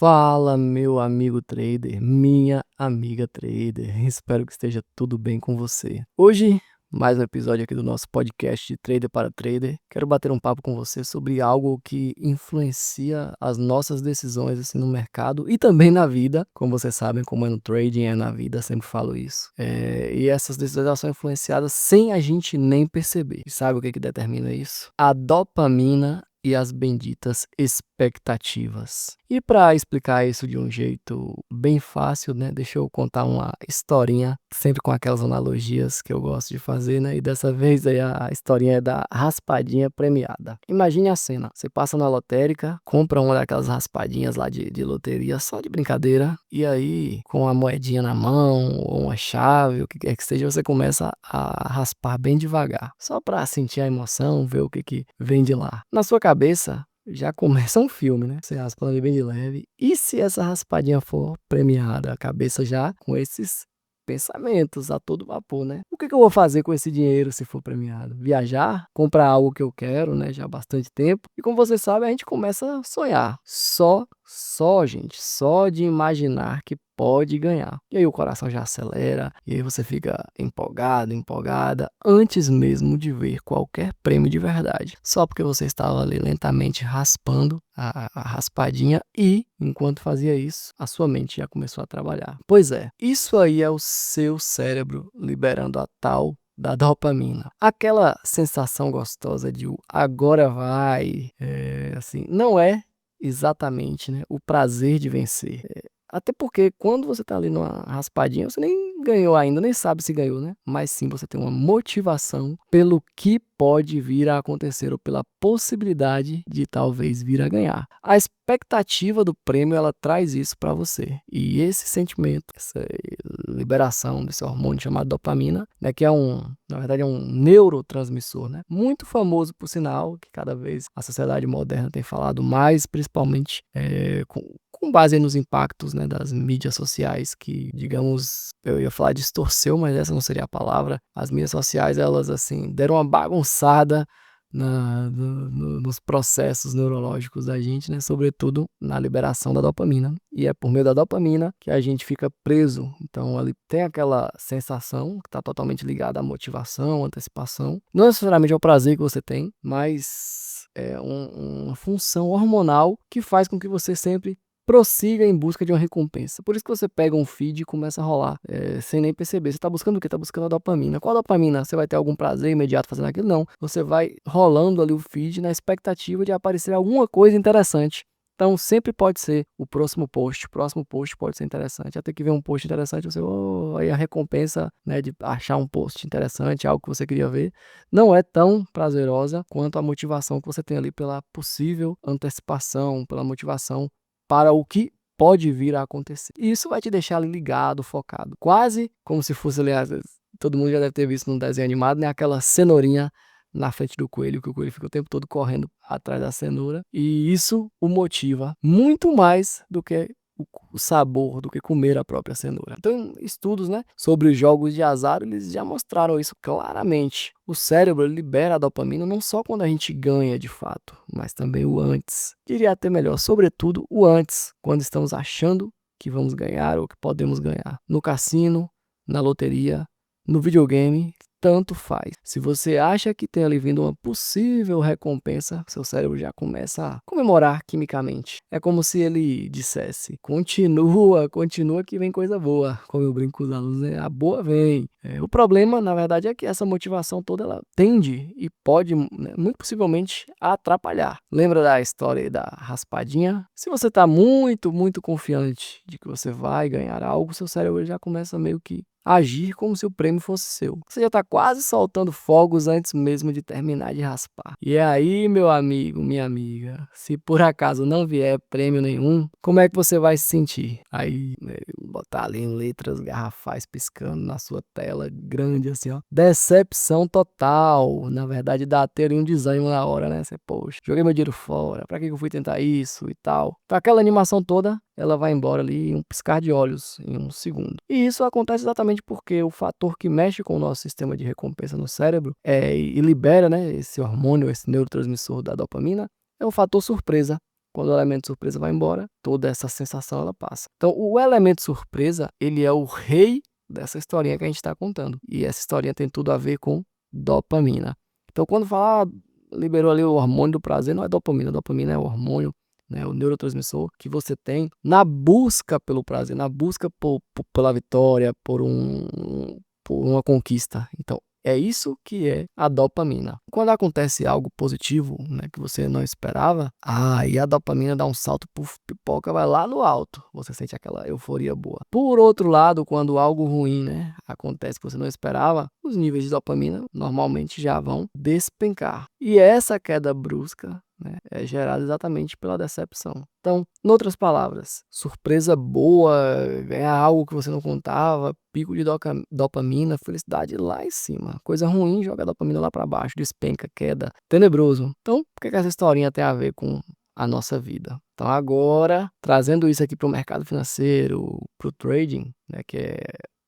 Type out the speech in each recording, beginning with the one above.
Fala, meu amigo trader, minha amiga trader. Espero que esteja tudo bem com você. Hoje, mais um episódio aqui do nosso podcast de Trader para Trader. Quero bater um papo com você sobre algo que influencia as nossas decisões assim, no mercado e também na vida. Como vocês sabem, como é no trading, é na vida, sempre falo isso. E essas decisões são influenciadas sem a gente nem perceber. E sabe o que determina isso? A dopamina e as benditas expectativas. E para explicar isso de um jeito bem fácil, né, deixa eu contar uma historinha, sempre com aquelas analogias que eu gosto de fazer, né, e dessa vez aí a historinha é da raspadinha premiada. Imagine a cena, você passa na lotérica, compra uma daquelas raspadinhas lá de loteria, só de brincadeira, e aí com a moedinha na mão, ou uma chave, o que quer que seja, você começa a raspar bem devagar, só para sentir a emoção, ver o que vem de lá. Na sua cabeça, já começa um filme, né? Você raspa ali bem de leve. E se essa raspadinha for premiada? A cabeça já com esses pensamentos a todo vapor, né? O que eu vou fazer com esse dinheiro se for premiado? Viajar? Comprar algo que eu quero, né? Já há bastante tempo. E como você sabe, a gente começa a sonhar. Gente, só de imaginar que pode ganhar. E aí o coração já acelera, e aí você fica empolgado, empolgada, antes mesmo de ver qualquer prêmio de verdade. Só porque você estava ali lentamente raspando a raspadinha e, enquanto fazia isso, a sua mente já começou a trabalhar. Pois é, isso aí é o seu cérebro liberando a tal da dopamina. Aquela sensação gostosa de agora vai, assim, não é exatamente, né, o prazer de vencer. Até porque quando você tá ali numa raspadinha, você nem ganhou ainda, nem sabe se ganhou, né? Mas sim você tem uma motivação pelo que pode vir a acontecer ou pela possibilidade de talvez vir a ganhar. A expectativa do prêmio, ela traz isso para você. E esse sentimento, essa liberação desse hormônio chamado dopamina, né, que na verdade é um neurotransmissor, né? Muito famoso por sinal, que cada vez a sociedade moderna tem falado mais, principalmente com base nos impactos, né, das mídias sociais que, digamos, eu ia falar distorceu, mas essa não seria a palavra. As mídias sociais, elas assim, deram uma bagunçada nos processos neurológicos da gente, né, sobretudo na liberação da dopamina. E é por meio da dopamina que a gente fica preso. Então, ele tem aquela sensação que está totalmente ligada à motivação, antecipação. Não necessariamente ao prazer que você tem, mas é uma função hormonal que faz com que você sempre prossiga em busca de uma recompensa. Por isso que você pega um feed e começa a rolar, sem nem perceber. Você está buscando o quê? Está buscando a dopamina. Qual a dopamina? Você vai ter algum prazer imediato fazendo aquilo? Não. Você vai rolando ali o feed na expectativa de aparecer alguma coisa interessante. Então, sempre pode ser o próximo post. O próximo post pode ser interessante. Até que vem um post interessante, você, aí a recompensa, né, de achar um post interessante, algo que você queria ver, não é tão prazerosa quanto a motivação que você tem ali pela possível antecipação, pela motivação para o que pode vir a acontecer. E isso vai te deixar ali ligado, focado. Quase como se fosse, aliás, todo mundo já deve ter visto num desenho animado, né? Aquela cenourinha na frente do coelho, que o coelho fica o tempo todo correndo atrás da cenoura. E isso o motiva muito mais do que o sabor, do que comer a própria cenoura. Então, estudos, né, sobre os jogos de azar, eles já mostraram isso claramente. O cérebro libera a dopamina não só quando a gente ganha de fato, mas também o antes. Diria até melhor, sobretudo o antes, quando estamos achando que vamos ganhar ou que podemos ganhar. No cassino, na loteria, no videogame, tanto faz. Se você acha que tem ali vindo uma possível recompensa, seu cérebro já começa a comemorar quimicamente. É como se ele dissesse, continua que vem coisa boa. Como eu brinco com os alunos, né? A boa vem. O problema, na verdade, é que essa motivação toda, ela tende e pode, né, muito possivelmente, atrapalhar. Lembra da história aí da raspadinha? Se você está muito, muito confiante de que você vai ganhar algo, seu cérebro já começa meio que agir como se o prêmio fosse seu. Você já está quase soltando fogos antes mesmo de terminar de raspar. E aí, meu amigo, minha amiga, se por acaso não vier prêmio nenhum, como é que você vai se sentir? Aí, né, botar ali em letras garrafais piscando na sua tela, grande assim, ó. Decepção total. Na verdade, dá até um desânimo na hora, né? Você, poxa, joguei meu dinheiro fora, pra que eu fui tentar isso e tal? Então, aquela animação toda, ela vai embora ali em um piscar de olhos, em um segundo. E isso acontece exatamente porque o fator que mexe com o nosso sistema de recompensa no cérebro e libera, né, esse hormônio, esse neurotransmissor da dopamina, é o fator surpresa. quando o elemento surpresa vai embora, toda essa sensação ela passa. Então, o elemento surpresa, ele é o rei dessa historinha que a gente está contando. E essa historinha tem tudo a ver com dopamina. Então, quando fala, liberou ali o hormônio do prazer, não é dopamina. Dopamina é o hormônio, né, o neurotransmissor que você tem na busca pelo prazer, na busca pela vitória, por uma conquista. Então, é isso que é a dopamina. Quando acontece algo positivo, né, que você não esperava, aí a dopamina dá um salto, puf, pipoca, vai lá no alto. Você sente aquela euforia boa. Por outro lado, quando algo ruim, né, acontece que você não esperava, os níveis de dopamina normalmente já vão despencar. E essa queda brusca, né, é gerada exatamente pela decepção. Então, em outras palavras, surpresa boa, ganhar algo que você não contava, pico de dopamina, felicidade lá em cima. Coisa ruim, joga a dopamina lá para baixo, despenca, queda, tenebroso. Então, por que essa historinha tem a ver com a nossa vida? Então, agora, trazendo isso aqui para o mercado financeiro, para o trading, né, que é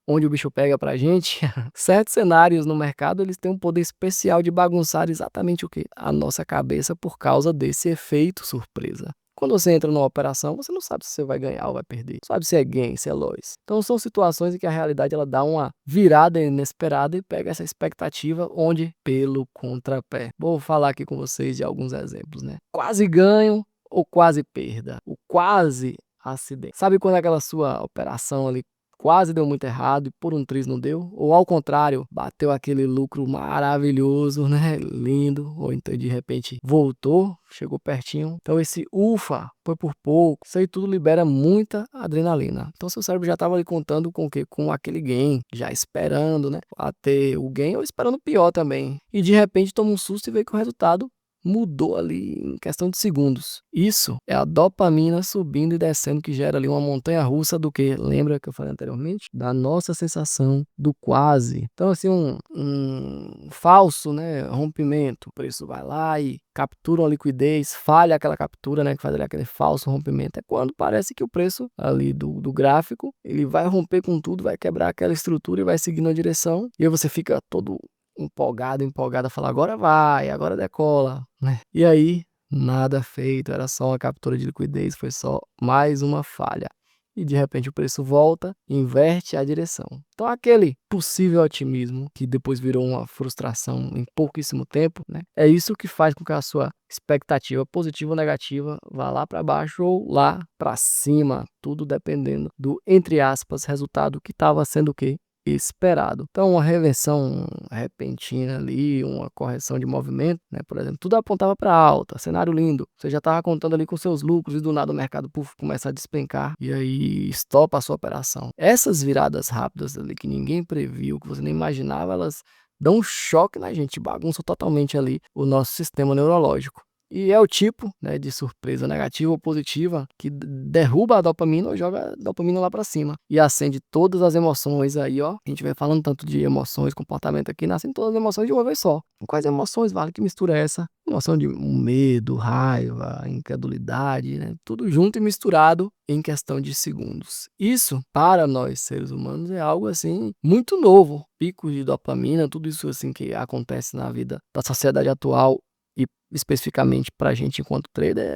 onde o bicho pega pra gente, certos cenários no mercado, eles têm um poder especial de bagunçar exatamente o quê? A nossa cabeça por causa desse efeito surpresa. Quando você entra numa operação, você não sabe se você vai ganhar ou vai perder. Não sabe se é gain, se é loss. Então são situações em que a realidade ela dá uma virada inesperada e pega essa expectativa onde pelo contrapé. Vou falar aqui com vocês de alguns exemplos, né? Quase ganho ou quase perda. O quase acidente. Sabe quando aquela sua operação ali quase deu muito errado e por um triz não deu? Ou ao contrário, bateu aquele lucro maravilhoso, né? Lindo, ou então de repente voltou, chegou pertinho. Então esse ufa, foi por pouco, isso aí tudo libera muita adrenalina. Então seu cérebro já estava ali contando com o quê? Com aquele gain, já esperando, né? A ter o gain ou esperando o pior também. E de repente toma um susto e vê que o resultado mudou ali em questão de segundos. Isso é a dopamina subindo e descendo que gera ali uma montanha russa do que? Lembra que eu falei anteriormente? Da nossa sensação do quase. Então assim, um falso, né, rompimento. O preço vai lá e captura a liquidez, falha aquela captura, né, que faz ali aquele falso rompimento. É quando parece que o preço ali do gráfico, ele vai romper com tudo, vai quebrar aquela estrutura e vai seguir na direção. E aí você fica todo empolgada, fala agora vai, agora decola, né? E aí, nada feito, era só uma captura de liquidez, foi só mais uma falha. E de repente o preço volta, inverte a direção. Então aquele possível otimismo, que depois virou uma frustração em pouquíssimo tempo, né? É isso que faz com que a sua expectativa positiva ou negativa vá lá para baixo ou lá para cima, tudo dependendo do, entre aspas, resultado que estava sendo o quê? Esperado. Então, uma reversão repentina ali, uma correção de movimento, né? Por exemplo, tudo apontava para alta, cenário lindo. Você já estava contando ali com seus lucros e do nada o mercado começa a despencar e aí estopa a sua operação. Essas viradas rápidas ali que ninguém previu, que você nem imaginava, elas dão um choque na gente, bagunçam totalmente ali o nosso sistema neurológico. E é o tipo, né, de surpresa negativa ou positiva que derruba a dopamina ou joga a dopamina lá para cima. E acende todas as emoções aí, ó. A gente vai falando tanto de emoções, comportamento aqui, nascem todas as emoções de uma vez só. Quais emoções, vale, que mistura essa? Emoção de medo, raiva, incredulidade, né? Tudo junto e misturado em questão de segundos. Isso, para nós seres humanos, é algo assim muito novo. Picos de dopamina, tudo isso assim que acontece na vida da sociedade atual e especificamente para a gente enquanto trader,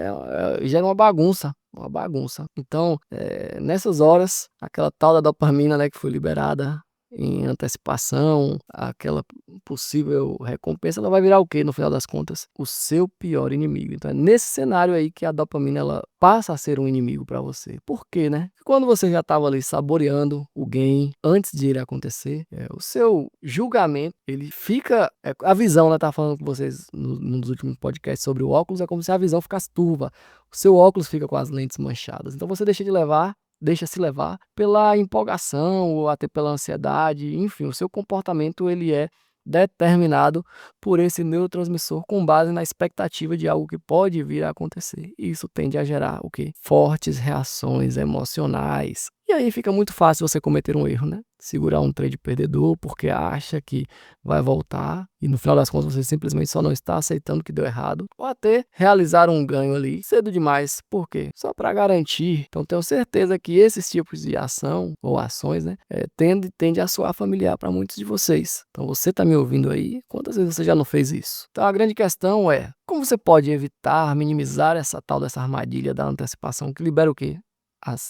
gera uma bagunça. Uma bagunça. Então, nessas horas, aquela tal da dopamina, né, que foi liberada em antecipação, aquela possível recompensa, ela vai virar o quê, no final das contas? O seu pior inimigo. Então é nesse cenário aí que a dopamina ela passa a ser um inimigo para você. Por quê, né? Quando você já estava ali saboreando o gain antes de ele acontecer, o seu julgamento, ele fica... a visão, né, tá falando com vocês nos últimos podcasts sobre o óculos, é como se a visão ficasse turva. O seu óculos fica com as lentes manchadas. Então você deixa se levar pela empolgação ou até pela ansiedade, enfim, o seu comportamento ele é determinado por esse neurotransmissor com base na expectativa de algo que pode vir a acontecer. E isso tende a gerar o quê? Fortes reações emocionais. E aí fica muito fácil você cometer um erro, né? Segurar um trade perdedor porque acha que vai voltar e no final das contas você simplesmente só não está aceitando que deu errado, ou até realizar um ganho ali cedo demais. Por quê? Só para garantir. Então tenho certeza que esses tipos de ação ou ações, né, tende a soar familiar para muitos de vocês. Então você está me ouvindo aí, quantas vezes você já não fez isso? Então a grande questão é, como você pode evitar, minimizar essa tal dessa armadilha da antecipação que libera o quê?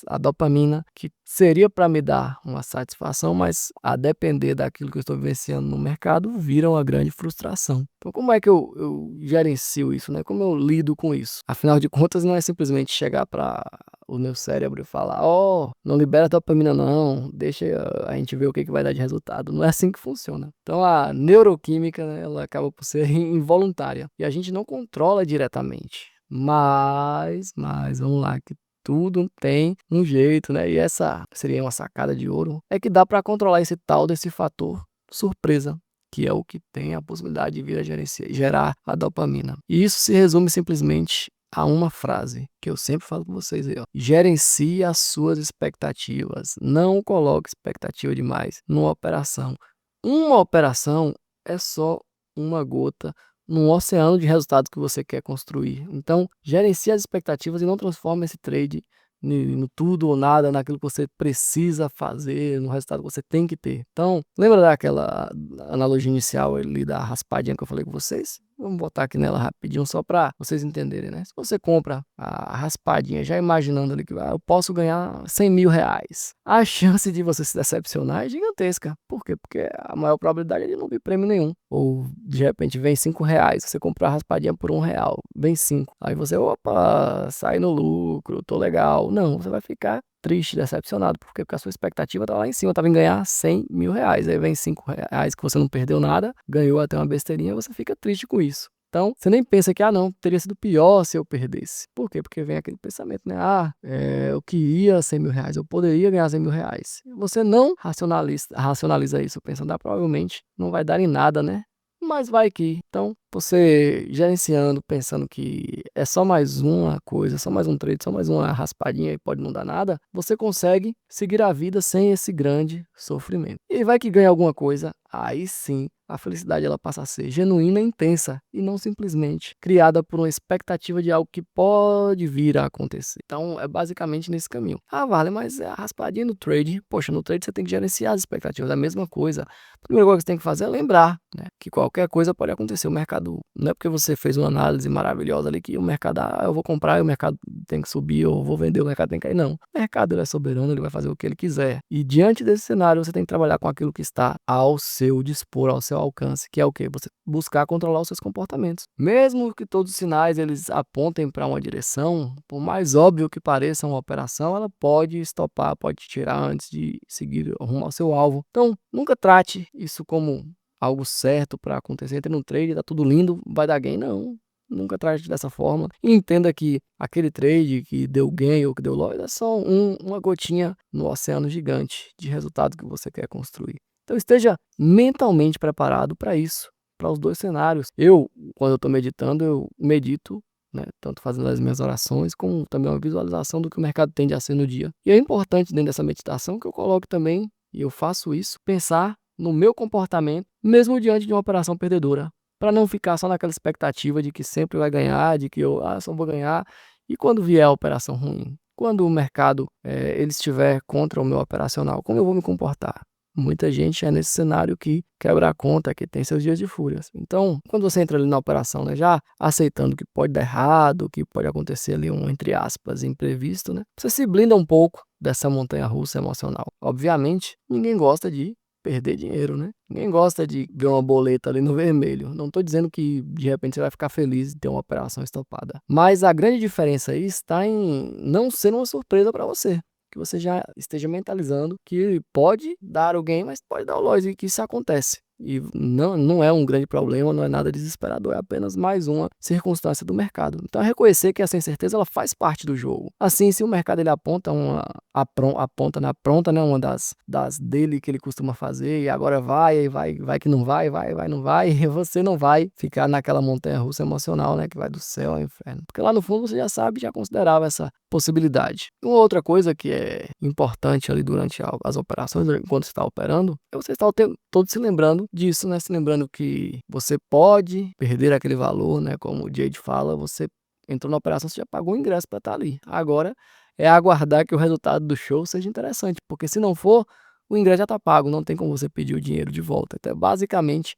A dopamina, que seria para me dar uma satisfação, mas a depender daquilo que eu estou vivenciando no mercado, vira uma grande frustração. Então, como é que eu gerencio isso, né? Como eu lido com isso? Afinal de contas, não é simplesmente chegar para o meu cérebro e falar: ó, não libera dopamina não, deixa a gente ver o que vai dar de resultado. Não é assim que funciona. Então, a neuroquímica, né, ela acaba por ser involuntária e a gente não controla diretamente. Mas, vamos lá, que tudo tem um jeito, né? E essa seria uma sacada de ouro, é que dá para controlar esse tal desse fator surpresa, que é o que tem a possibilidade de vir a gerar a dopamina. E isso se resume simplesmente a uma frase que eu sempre falo com vocês aí, ó. Gerencie as suas expectativas. Não coloque expectativa demais numa operação. Uma operação é só uma gota num oceano de resultados que você quer construir. Então, gerencie as expectativas e não transforme esse trade no tudo ou nada, naquilo que você precisa fazer, no resultado que você tem que ter. Então, lembra daquela analogia inicial ali da raspadinha que eu falei com vocês? Vamos botar aqui nela rapidinho só para vocês entenderem, né? Se você compra a raspadinha já imaginando ali que eu posso ganhar 100 mil reais, a chance de você se decepcionar é gigantesca. Por quê? Porque a maior probabilidade é de não vir prêmio nenhum. Ou de repente vem 5 reais, você comprou a raspadinha por 1 real, vem 5. Aí você, opa, sai no lucro, tô legal. Não, você vai ficar triste, decepcionado. Por quê? Porque a sua expectativa tá lá em cima, tava em ganhar 100 mil reais. Aí vem 5 reais que você não perdeu nada, ganhou até uma besteirinha, você fica triste com isso. Então, você nem pensa que, não, teria sido pior se eu perdesse. Por quê? Porque vem aquele pensamento, né? Eu queria 100 mil reais, eu poderia ganhar 100 mil reais. Você não racionaliza isso, pensando, provavelmente não vai dar em nada, né? Mas vai que. Então, você gerenciando, pensando que é só mais uma coisa, só mais um trade, só mais uma raspadinha e pode não dar nada, você consegue seguir a vida sem esse grande sofrimento. E vai que ganha alguma coisa, aí sim a felicidade ela passa a ser genuína e intensa e não simplesmente criada por uma expectativa de algo que pode vir a acontecer. Então é basicamente nesse caminho. Vale, mas a raspadinha no trade, poxa, no trade você tem que gerenciar as expectativas, é a mesma coisa. A primeira coisa que você tem que fazer é lembrar, né, que qualquer coisa pode acontecer. O mercado, não é porque você fez uma análise maravilhosa ali que o mercado, eu vou comprar e o mercado tem que subir, ou vou vender, o mercado tem que cair. Não, o mercado ele é soberano, ele vai fazer o que ele quiser. E diante desse cenário você tem que trabalhar com aquilo que está ao seu dispor, ao seu alcance, que é o quê? Você buscar controlar os seus comportamentos. Mesmo que todos os sinais eles apontem para uma direção, por mais óbvio que pareça uma operação, ela pode estopar, pode te tirar antes de seguir rumo ao seu alvo. Então, nunca trate isso como algo certo para acontecer. Entre no trade, tá tudo lindo, vai dar gain. Não, nunca trate dessa forma. E entenda que aquele trade que deu gain ou que deu loss é só uma gotinha no oceano gigante de resultado que você quer construir. Então esteja mentalmente preparado para isso, para os dois cenários. Quando eu estou meditando, eu medito, né, tanto fazendo as minhas orações, como também uma visualização do que o mercado tende a ser no dia. E é importante dentro dessa meditação que eu coloque também, e eu faço isso, pensar no meu comportamento, mesmo diante de uma operação perdedora, para não ficar só naquela expectativa de que sempre vai ganhar, de que eu só vou ganhar, e quando vier a operação ruim, quando o mercado ele estiver contra o meu operacional, como eu vou me comportar? Muita gente é nesse cenário que quebra a conta, que tem seus dias de fúrias. Então, quando você entra ali na operação, né, já aceitando que pode dar errado, que pode acontecer ali entre aspas, imprevisto, né, você se blinda um pouco dessa montanha-russa emocional. Obviamente, ninguém gosta de perder dinheiro, né? Ninguém gosta de ver uma boleta ali no vermelho. Não estou dizendo que de repente você vai ficar feliz de ter uma operação estopada. Mas a grande diferença aí está em não ser uma surpresa para você. Que você já esteja mentalizando que pode dar o gain, mas pode dar o loss, e que isso acontece. E não é um grande problema, não é nada desesperador, é apenas mais uma circunstância do mercado. Então, é reconhecer que essa incerteza ela faz parte do jogo. Assim, se o mercado ele aponta na pronta, né, uma das dele que ele costuma fazer, e agora vai que não vai, não vai, e você não vai ficar naquela montanha-russa emocional, né, que vai do céu ao inferno. Porque lá no fundo você já sabe, já considerava possibilidade. Uma outra coisa que é importante ali durante as operações, enquanto você está operando, é você estar o tempo todo se lembrando disso, né? Se lembrando que você pode perder aquele valor, né? Como o Jade fala, você entrou na operação, você já pagou o ingresso para estar ali. Agora é aguardar que o resultado do show seja interessante, porque se não for, o ingresso já está pago, não tem como você pedir o dinheiro de volta. Então, basicamente,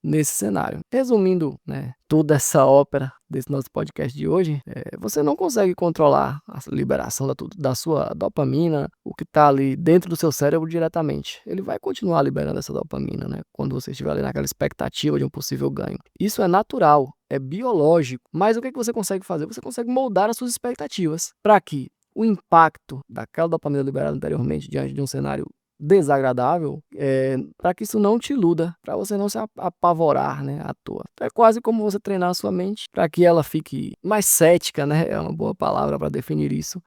nesse cenário. Resumindo, né, toda essa ópera desse nosso podcast de hoje, você não consegue controlar a liberação da sua dopamina, o que está ali dentro do seu cérebro diretamente. Ele vai continuar liberando essa dopamina, né, quando você estiver ali naquela expectativa de um possível ganho. Isso é natural, é biológico, mas o que você consegue fazer? Você consegue moldar as suas expectativas para que o impacto daquela dopamina liberada anteriormente diante de um cenário desagradável, para que isso não te iluda, para você não se apavorar, né, à toa. É quase como você treinar a sua mente para que ela fique mais cética, né, é uma boa palavra para definir isso,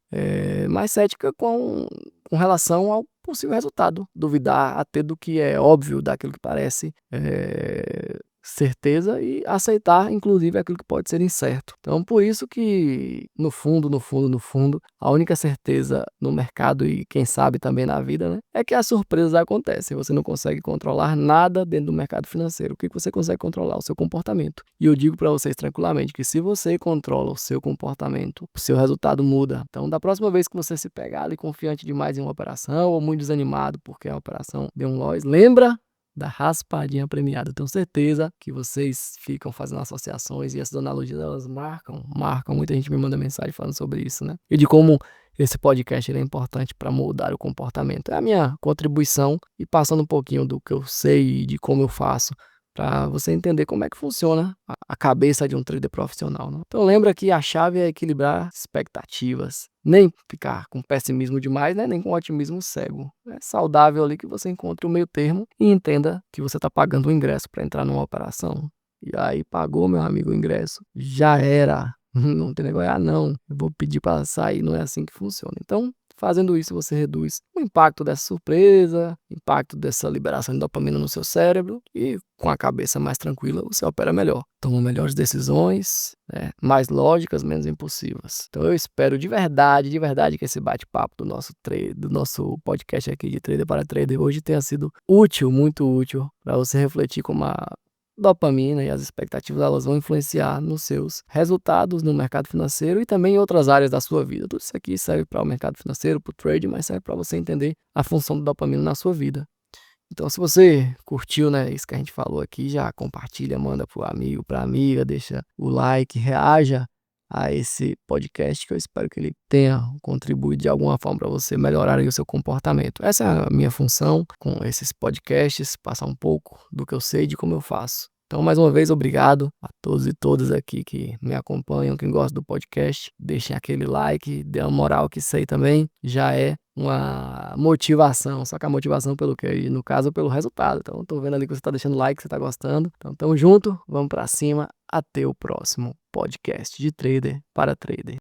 mais cética com relação ao possível resultado, duvidar até do que é óbvio, daquilo que parece certeza e aceitar, inclusive, aquilo que pode ser incerto. Então, por isso que, no fundo, a única certeza no mercado e, quem sabe, também na vida, né, é que as surpresas acontecem. Você não consegue controlar nada dentro do mercado financeiro. O que você consegue controlar? O seu comportamento. E eu digo para vocês tranquilamente que se você controla o seu comportamento, o seu resultado muda. Então, da próxima vez que você se pegar ali confiante demais em uma operação ou muito desanimado porque a operação deu um loss, lembra da raspadinha premiada. Eu tenho certeza que vocês ficam fazendo associações e essas analogias, elas marcam. Muita gente me manda mensagem falando sobre isso, né? E de como esse podcast ele é importante para moldar o comportamento. É a minha contribuição e passando um pouquinho do que eu sei e de como eu faço para você entender como é que funciona a cabeça de um trader profissional, né? Então lembra que a chave é equilibrar expectativas, nem ficar com pessimismo demais, né? Nem com otimismo cego. É saudável ali que você encontre o meio termo e entenda que você está pagando o ingresso para entrar numa operação. E aí pagou, meu amigo, o ingresso, já era. Não tem negócio, não, eu vou pedir para sair, não é assim que funciona. Então, fazendo isso, você reduz o impacto dessa surpresa, impacto dessa liberação de dopamina no seu cérebro e, com a cabeça mais tranquila, você opera melhor. Toma melhores decisões, né, mais lógicas, menos impulsivas. Então, eu espero de verdade, que esse bate-papo do nosso podcast aqui de Trader para Trader hoje tenha sido útil, muito útil, para você refletir como a dopamina e as expectativas elas vão influenciar nos seus resultados no mercado financeiro e também em outras áreas da sua vida. Tudo isso aqui serve para o mercado financeiro, para o trade, mas serve para você entender a função da dopamina na sua vida. Então, se você curtiu, né, isso que a gente falou aqui, já compartilha, manda para o amigo, para a amiga, deixa o like, reaja a esse podcast, que eu espero que ele tenha contribuído de alguma forma para você melhorar aí o seu comportamento. Essa é a minha função com esses podcasts, passar um pouco do que eu sei e de como eu faço. Então, mais uma vez, obrigado a todos e todas aqui que me acompanham, quem gosta do podcast. Deixem aquele like, dê uma moral, que isso aí também já é uma motivação. Só que a motivação pelo quê? No caso, pelo resultado. Então, tô vendo ali que você tá deixando like, que você tá gostando. Então, tamo junto, vamos pra cima. Até o próximo podcast de Trader para Trader.